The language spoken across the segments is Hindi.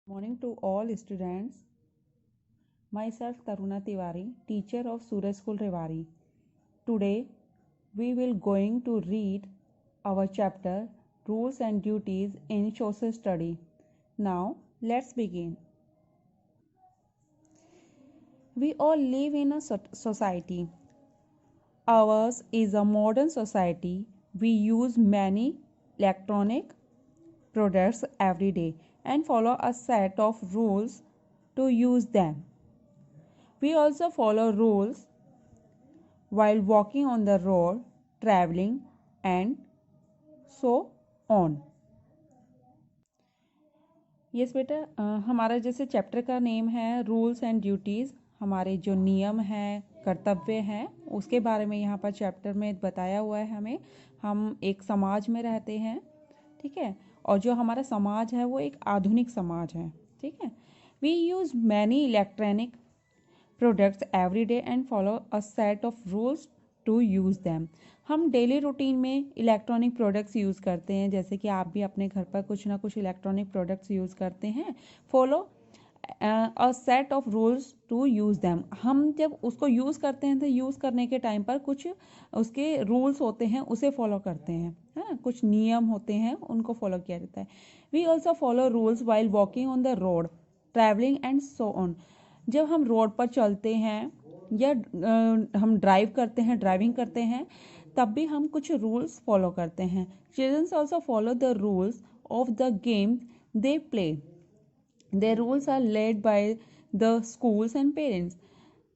Morning to all students. Myself Taruna Tiwari, teacher of Suraj School Rewari. Today we will going to read our chapter Rules and Duties in Social Study. Now let's begin. We all live in a society. Ours is a modern society. We use many electronic products every day and follow a set of rules to use them. We also follow rules while walking on the road, traveling, and so on. Yes बेटा, हमारा जैसे चैप्टर का नेम है रूल्स एंड ड्यूटीज़, हमारे जो नियम हैं, कर्तव्य हैं, उसके बारे में यहाँ पर चैप्टर में बताया हुआ है हमें। हम एक समाज में रहते हैं, ठीक है, और जो हमारा समाज है वो एक आधुनिक समाज है, ठीक है। We use many electronic products every day and follow a set of rules to use them. हम डेली रूटीन में इलेक्ट्रॉनिक प्रोडक्ट्स यूज़ करते हैं, जैसे कि आप भी अपने घर पर कुछ ना कुछ इलेक्ट्रॉनिक प्रोडक्ट्स यूज़ करते हैं। Follow a set of rules to use them. हम जब उसको यूज़ करते हैं तो यूज़ करने के टाइम पर कुछ उसके रूल्स होते हैं, उसे फॉलो करते हैं, है ना, कुछ नियम होते हैं, उनको फॉलो किया जाता है। We also follow rules while walking on the road, travelling and so on. जब हम रोड पर चलते हैं या हम ड्राइव करते हैं, ड्राइविंग करते हैं, तब भी हम कुछ रूल्स फॉलो करते हैं। Childrens also follow the rules of the game they play. There rules are laid by the schools and parents.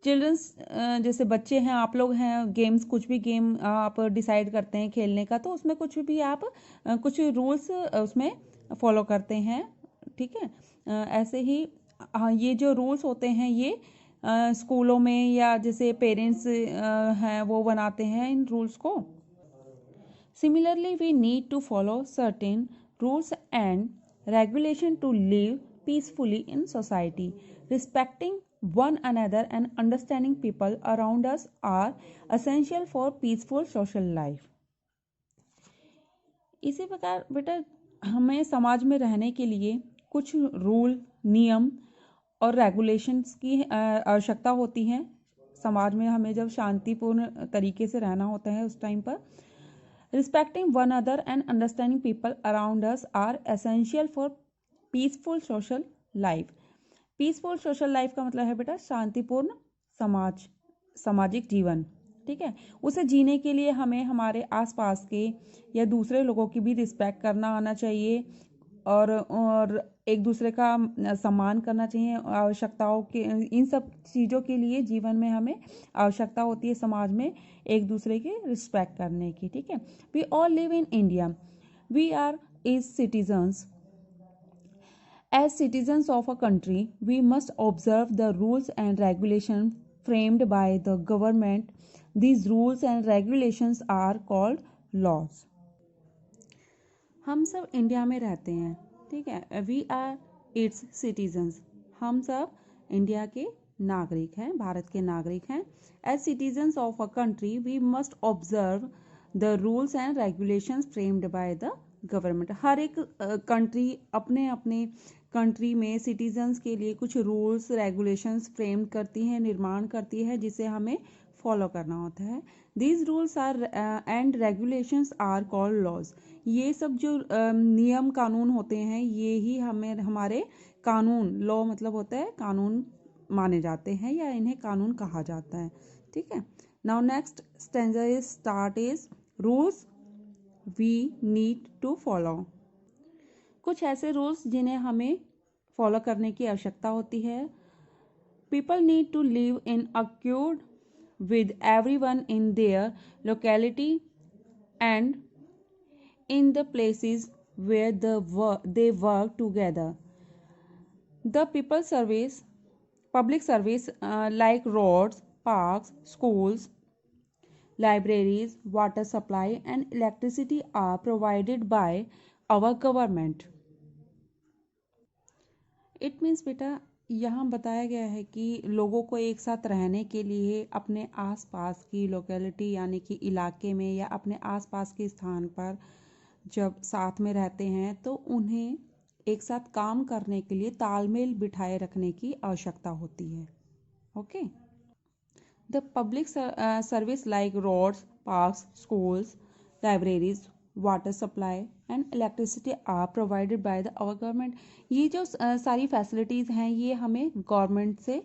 Childrens जैसे बच्चे हैं, आप लोग हैं, गेम्स, कुछ भी गेम आप डिसाइड करते हैं खेलने का, तो उसमें कुछ भी आप कुछ रूल्स उसमें फॉलो करते हैं, ठीक है। ऐसे ही ये जो रूल्स होते हैं ये स्कूलों में या जैसे पेरेंट्स हैं वो बनाते हैं इन रूल्स को। Similarly we need to follow certain rules and regulation to live peacefully in society. Respecting one another and understanding people around us are essential for peaceful social life. इसी प्रकार बेटा हमें समाज में रहने के लिए कुछ रूल, नियम और रेगुलेशंस की आवश्यकता होती है। समाज में हमें जब शांतिपूर्ण तरीके से रहना होता है उस टाइम पर। Respecting one another and understanding people around us are essential for peaceful social life. Peaceful social life का मतलब है बेटा शांतिपूर्ण सामाजिक जीवन, ठीक है। उसे जीने के लिए हमें हमारे आसपास के या दूसरे लोगों की भी रिस्पेक्ट करना आना चाहिए और एक दूसरे का सम्मान करना चाहिए। आवश्यकताओं के इन सब चीज़ों के लिए जीवन में हमें आवश्यकता होती है समाज में एक दूसरे की रिस्पेक्ट करने की, ठीक है। We all live in India, we are its citizens. As citizens of a country, we must observe the rules and regulations framed by the government. These rules and regulations are called laws. हम सब इंडिया में रहते हैं, ठीक है। We are its citizens. हम सब इंडिया के नागरिक हैं, भारत के नागरिक हैं। As citizens of a country we must observe the rules and regulations framed by the government. हर एक कंट्री अपने अपने कंट्री में सिटीजन्स के लिए कुछ रूल्स रेगुलेशंस फ्रेम करती है, निर्माण करती है, जिसे हमें फॉलो करना होता है। These rules are and regulations are called laws. ये सब जो नियम कानून होते हैं ये ही हमें हमारे कानून, लॉ मतलब होता है कानून, माने जाते हैं या इन्हें कानून कहा जाता है, ठीक है। Now next stanza is start is rules we need to follow. कुछ ऐसे रूल्स जिन्हें हमें फॉलो करने की आवश्यकता होती है। People need to live in accord with everyone in their locality and in the places where they work together. The public service like roads, parks, schools, libraries, water supply and electricity are provided by our government. It means बेटा यहाँ बताया गया है कि लोगों को एक साथ रहने के लिए अपने आसपास की लोकेलिटी यानी कि इलाके में या अपने आसपास के स्थान पर जब साथ में रहते हैं तो उन्हें एक साथ काम करने के लिए तालमेल बिठाए रखने की आवश्यकता होती है। Okay. The public service like roads, parks, schools, libraries, water supply and electricity are provided by the our government. ये जो सारी फैसिलिटीज़ हैं ये हमें गवर्नमेंट से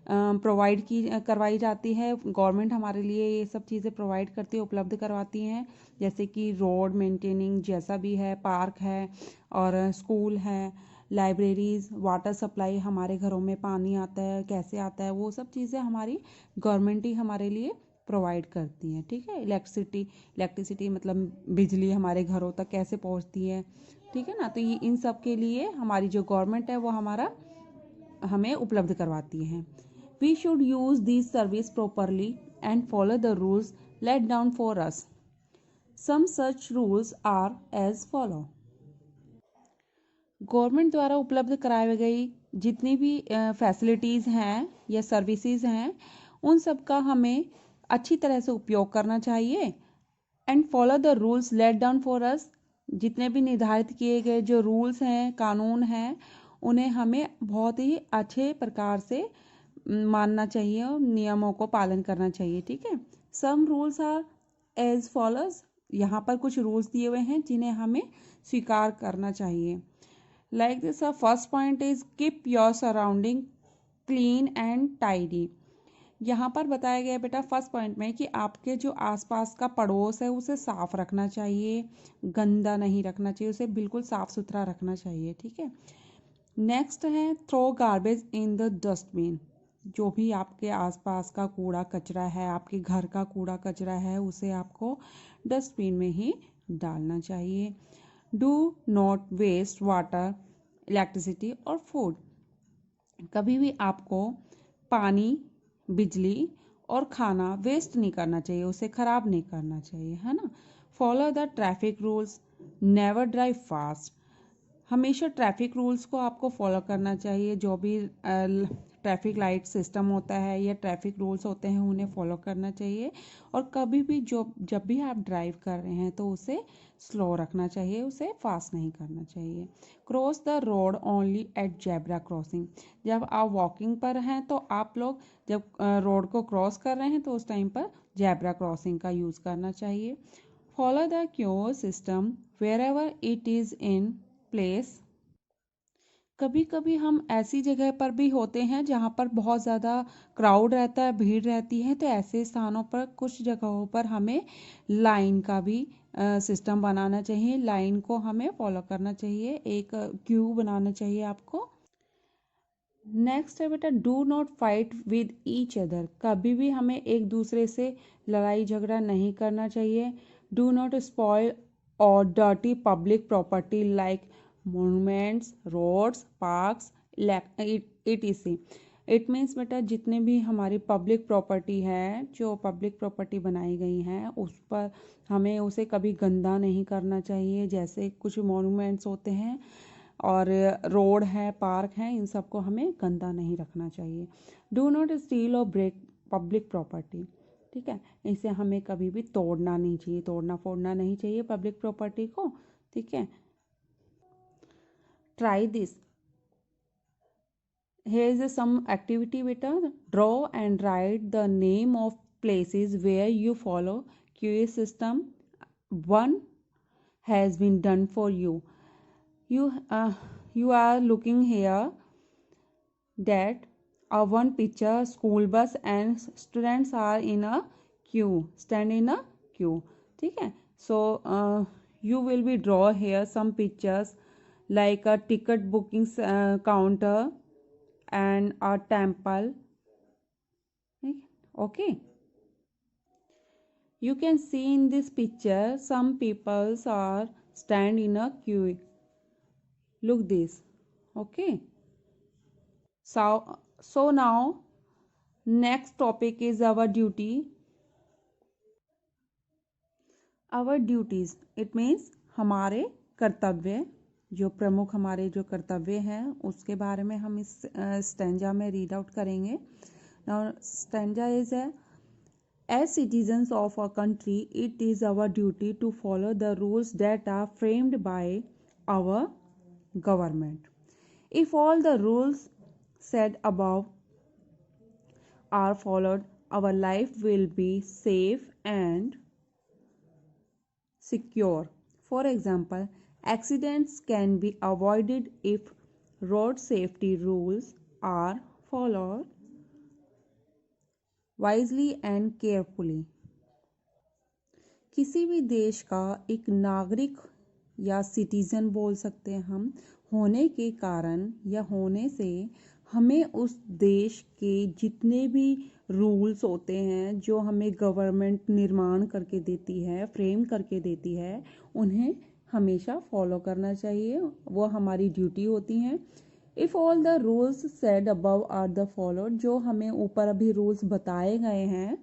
प्रोवाइड की करवाई जाती है। गवर्नमेंट हमारे लिए ये सब चीज़ें प्रोवाइड करती है, उपलब्ध करवाती हैं, जैसे कि रोड मेंटेनिंग जैसा भी है, पार्क है और स्कूल है, लाइब्रेरीज़, वाटर सप्लाई, हमारे घरों में पानी आता है कैसे आता है, वो सब चीज़ें हमारी गवर्नमेंट ही हमारे लिए प्रोवाइड करती हैं। ठीक है। इलेक्ट्रिसिटी मतलब बिजली हमारे घरों तक कैसे पहुंचती है, ठीक है ना। तो ये इन सब के लिए हमारी जो गवर्नमेंट है वो हमारा हमें उपलब्ध करवाती है। We should use this service properly and follow the rules laid down for us. Some such rules are as follow. Government द्वारा उपलब्ध कराई गई जितनी भी फैसिलिटीज़ हैं या सर्विसेज हैं उन सब का हमें अच्छी तरह से उपयोग करना चाहिए and follow the rules laid down for us. जितने भी निर्धारित किए गए जो रूल्स हैं, कानून हैं, उन्हें हमें बहुत ही अच्छे प्रकार से मानना चाहिए और नियमों को पालन करना चाहिए। ठीक है। Some rules are as follows. यहाँ पर कुछ रूल्स दिए हुए हैं जिन्हें हमें स्वीकार करना चाहिए। Like this, first point is keep your surrounding clean and tidy. यहाँ पर बताया गया बेटा फर्स्ट पॉइंट में कि आपके जो आसपास का पड़ोस है उसे साफ रखना चाहिए, गंदा नहीं रखना चाहिए, उसे बिल्कुल साफ सुथरा रखना चाहिए। ठीक है। नेक्स्ट है throw garbage in the dustbin. जो भी आपके आसपास का कूड़ा कचरा है, आपके घर का कूड़ा कचरा है, उसे आपको डस्टबिन में ही डालना चाहिए। Do not waste water, electricity और फूड। कभी भी आपको पानी, बिजली और खाना वेस्ट नहीं करना चाहिए, उसे ख़राब नहीं करना चाहिए, है ना। Follow the traffic rules, never drive fast. हमेशा ट्रैफिक रूल्स को आपको फॉलो करना चाहिए। जो भी ट्रैफिक लाइट सिस्टम होता है या ट्रैफिक रूल्स होते हैं उन्हें फॉलो करना चाहिए। और कभी भी जब भी आप ड्राइव कर रहे हैं तो उसे स्लो रखना चाहिए, उसे फास्ट नहीं करना चाहिए। Cross the road only at zebra crossing. जब आप वॉकिंग पर हैं तो आप लोग जब रोड को क्रॉस कर रहे हैं तो उस टाइम पर जेब्रा क्रॉसिंग का यूज़ करना चाहिए। Follow the queue system wherever it is in place. कभी कभी हम ऐसी जगह पर भी होते हैं जहाँ पर बहुत ज़्यादा क्राउड रहता है, भीड़ रहती है, तो ऐसे स्थानों पर कुछ जगहों पर हमें लाइन का भी सिस्टम बनाना चाहिए। लाइन को हमें फॉलो करना चाहिए, एक क्यू बनाना चाहिए आपको। नेक्स्ट है बेटा do not fight with each other. कभी भी हमें एक दूसरे से लड़ाई झगड़ा नहीं करना चाहिए। Do not spoil or dirty public property like monuments, roads, parks, etc। It means बेटा जितने भी हमारी पब्लिक प्रॉपर्टी है, जो पब्लिक प्रॉपर्टी बनाई गई हैं उस पर हमें उसे कभी गंदा नहीं करना चाहिए। जैसे कुछ मोनूमेंट्स होते हैं और रोड है, पार्क है, इन सबको हमें गंदा नहीं रखना चाहिए। डू नॉट स्टील और ब्रेक पब्लिक प्रॉपर्टी। ठीक है। इसे हमें कभी भी तोड़ना नहीं चाहिए, तोड़ना फोड़ना नहीं चाहिए पब्लिक प्रॉपर्टी को। ठीक है। Try this. Here is some activity beta. Draw and write the name of places where you follow QA system. One has been done for you. You are looking here that one picture school bus and students are in a queue, stand in a queue. ठीक है। So you will be draw here some pictures like a ticket booking counter and a temple. Okay. You can see in this picture some people are stand in a queue. Look this. Okay. So now next topic is our duty. Our duties, it means हमारे कर्तव्य, जो प्रमुख हमारे जो कर्तव्य हैं उसके बारे में हम इस स्टैंजा में रीड आउट करेंगे। Now stanza is as citizens of a country, it is our duty to follow the rules that are framed by our government. If all the rules said above are followed, our life will be safe and secure. For example, accidents can be avoided if road safety rules are followed wisely and carefully. किसी भी देश का एक नागरिक या सिटीजन बोल सकते हैं हम होने के कारण या होने से हमें उस देश के जितने भी रूल्स होते हैं जो हमें गवर्नमेंट निर्माण करके देती है, फ्रेम करके देती है, उन्हें हमेशा फॉलो करना चाहिए। वो हमारी ड्यूटी होती हैं। If all the rules said above are the followed, जो हमें ऊपर अभी रूल्स बताए गए हैं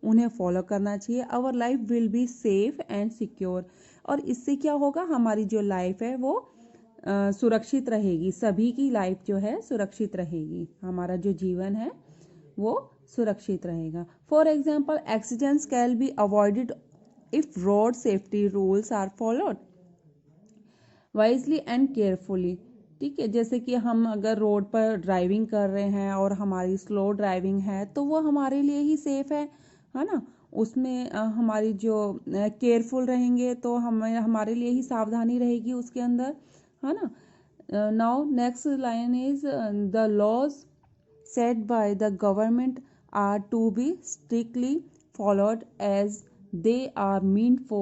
उन्हें फॉलो करना चाहिए। Our life will be safe and secure, और इससे क्या होगा, हमारी जो लाइफ है वो सुरक्षित रहेगी। सभी की लाइफ जो है सुरक्षित रहेगी, हमारा जो जीवन है वो सुरक्षित रहेगा। For example, accidents can be avoided if road safety rules are followed wisely and carefully. ठीक है, जैसे कि हम अगर रोड पर ड्राइविंग कर रहे हैं और हमारी स्लो ड्राइविंग है तो वो हमारे लिए ही सेफ है ना। उसमें हमारी जो केयरफुल रहेंगे तो हमें हमारे लिए ही सावधानी रहेगी उसके अंदर, है ना। Now next line is the laws set by the government are to be strictly followed as they are meant for